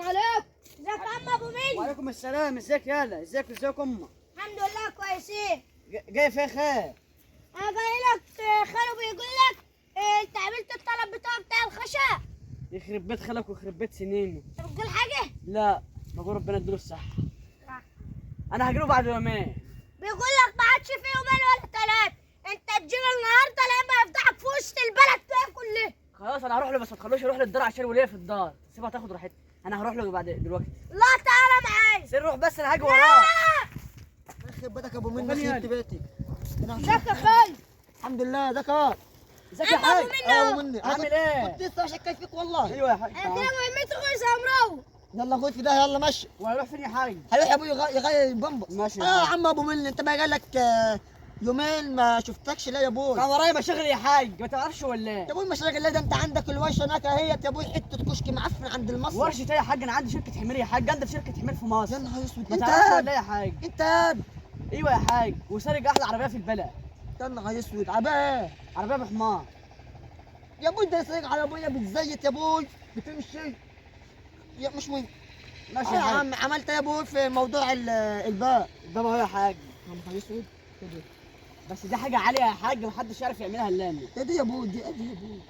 عليكم. ازيك يا عم ابو مين؟ وعليكم السلام. ازيك يالا؟ ازيك امه؟ الحمد لله كويسين. جاي فيها خير؟ انا جاي لك خالو بيقول لك انت عملت الطلب بتاع الخشب. يخرب بيت خالك ويخرب بيت سنينه. انت بتقول حاجه؟ لا، بقول ربنا يديله الصحة. انا هجيله بعد يومين. بيقول لك ما عادش في يومين ولا ثلاث، انت تجيب النهارده لما يفضحك في وسط البلد فيها كلها. خلاص انا هروح له، بس ما تخلوش يروح للدار عشان الوليه في الدار، سيبها تاخد راحتها. انا هروح له بعد دلوقتي. لا تعالى معايا. سير روح، بس انا هاجي وراه. يخرب بيتك يا ابو منى، خربت بيتي. ازيك يا خال؟ الحمد لله. ازيك يا ازيك يا حاج؟ ابو منى؟ عامل ايه؟ كنت لسه شكيت فيك والله. ايوه يا حاج. انا كده مهمتي خلص يا مروه. يلا خد في ده، يلا مشي. وهيروح فين يا حاج؟ هيروح يا ابوي يغير بمبر. ماشي يا يا حاج. عم ابو منى، انت ما جالك يومين ما شفتكش ليه يا ابوي؟ كان ورايا مشاغل يا حاج، ما تعرفش ولا يا ايه؟ ابوي مش راجل، ده انت عندك الورشه هناك اهيت يا ابوي، حته كشك معفن عند المصرف. ورشة ايه يا حاج؟ انا عندي شركة حمير يا حاج، عندي شركة حمير في مصر. يا نهار اسود، ما انت تعرفش قاعد ولا ايه يا حاج؟ انت قاعد. ايوه يا حاج، وسارق احلى عربية في البلد. يا نهار اسود، عباه عربية بحمار. يا ابوي، ده سايق عربيه بتزيت يا ابوي، بتمشي. يا مش مهم. ماشي يا يا حاج. عم، عملت ايه يا ابوي في موضوع الباب؟ ده اهو يا حاج. يا نهار اسود، كده. بس دي حاجة عالية يا حاج، محدش يعرف يعملها الا انا. ايه دي يا ابوي؟ دي ايه دي يا ابوي؟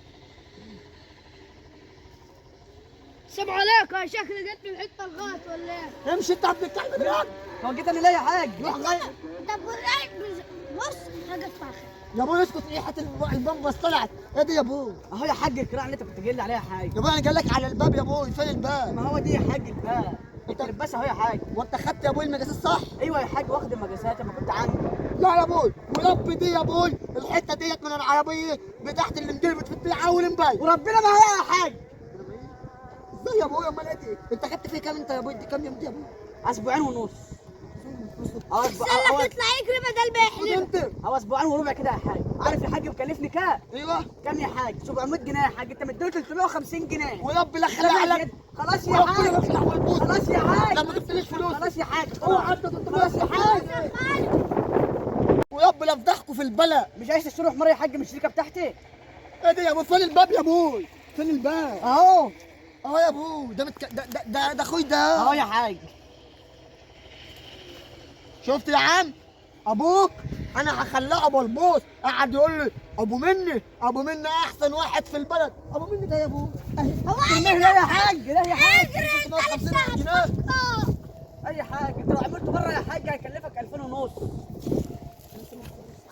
سلام عليكم. يا شكلي جيت من الحته الغلط ولا ايه؟ امشي انت عبد الكلب براك. هو جيت انا ليه يا حاج؟ روح غير. انت بتقول ايه؟ بص حاجه فاخر. يا ابوي اسكت، ريحه البمبس طلعت. ايه دي يا ابوي؟ اهو يا حاج الكراع اللي انت كنت جاي لي عليها يا حاج. يا ابوي انا جاي لك على الباب يا ابوي، فين الباب؟ ما هو دي يا حاج الباب. انت بس اهو يا حاج. وانت خدت يا ابوي المقاسات صح؟ ايوه يا حاج، واخد المقاسات لما كنت عندي. لا يا ابوي، ورب دي يا ابوي الحته ديت من العربيه بتاعت اللي انقلبت في الطيعه اول امبارح. وربنا ما هي يا حاج. ازاي يا ابوي؟ امال ايه دي؟ انت خدت فيه كام انت يا ابوي؟ دي كام يوم دي يا ابوي؟ اسبوعين ونص. استنى تطلع يجري بدل ما يحلم. انت او اسبوعين وربع كده يا حاج. عارف يا حاج مكلفني كام؟ ايوه. كام يا حاج؟ 700 جنيه يا حاج. انت مديله 350 جنيه. ورب لا خليها عليك. خلاص يا وربنا حاج. يفتح والبوس. خلاص يا حاج. لما جبتليش فلوس. خلاص يا حاج. اوعى انت خلاص يا حاج. ورب لا افضحكوا في البلد. مش عايز تشتري حمار يا حاج من الشركه بتاعتي؟ ايه دي يا ابوي؟ فين الباب يا ابوي؟ فين الباب؟ اهو. اهو يا ابوي، ده اخوي ده. اهو يا حاج. شفت يا عم؟ ابوك انا هخليه ابو البوس، قعد يقول لي ابو مني احسن واحد في البلد. ابو مني ده يا ابوي اهي. لا يا حاج، لا يا حاج. اجري انت 650 جنيه. اي حاجه، انت لو عملته بره يا حاج هيكلفك 2000 ونص.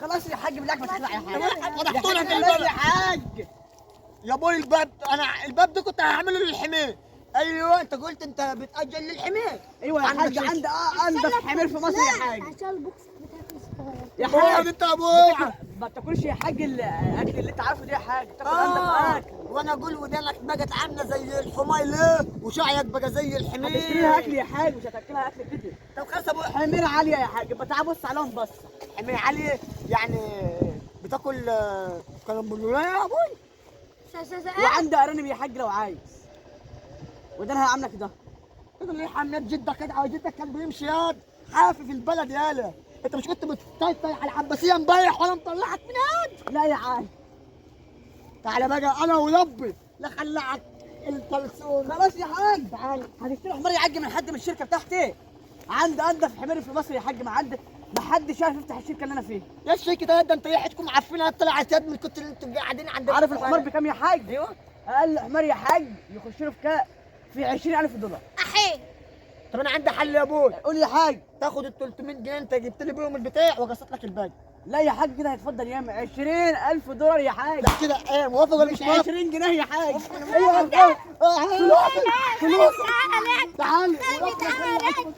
خلاص يا حاج بالله ما تخلع يا حاج. فتحت لك خلاص البلد يا حاج. يا ابوي. الباب ده كنت هعمله للحمير. ايوه انت قلت انت بتأجل للحمير. ايوه يا حاج، عندي انضف حمير في مصر يا حاج. عشان البوكس بتاعك الصغير. يا اقعد حاج انت يا ابوي. ما تاكلش يا حاج الاكل اللي انت عارفه ده يا حاج، تاكل انضف اكل. وانا اقول ودانك بقت عامله زي الحمار ليه؟ وشعرك بقى زي الحمير. هتشتريها اكل يا حاج، مش هتاكلها اكل كده. طب خلاص يا ابوي. حمير عاليه يا حاج، يبقى تعال بص عليهم بص. حمير عاليه يعني بتاكل كرنبلوليه يا ابوي؟ وعندي ارانب يا حاج لو عايز. ودانها عامله كده. كده ليه حماد جدك كده؟ او جدك كان بيمشي ياد حافي في البلد يالا. انت مش كنت بتطيطي على العباسيه امبارح وانا مطلعك من ياد؟ لا يا عاج. تعالى بقى انا وربي لا خلعك الكلسون. خلاص يا حاج. تعالى. هتشتري حمار يا حاج من حد من الشركه بتاعتي؟ عندي انضف حمير في مصر يا حاج، ما حدش عارف يفتح الشركه اللي انا فيها. يا الشيك ده انت ريحتكم معفنه طلعت يد من كنت انتوا قاعدين عند. عارف الحمار بكام يا حاج؟ ايوه. اقل حمار يا حاج يخش له في 20,000 دولار. احي. طب انا عندي حل يا ابوي. قول يا حاج. تاخد ال 300 جنيه انت جبت لي بيهم البتاع وقسط لك الباقي. لا يا حاج كده هيتفضل ياما 20,000 دولار يا حاج. لا كده ايه، موافق ولا مش مش موافق؟ 20 جنيه يا حاج. ايوه فلوس. تعالى تعالى. تعالى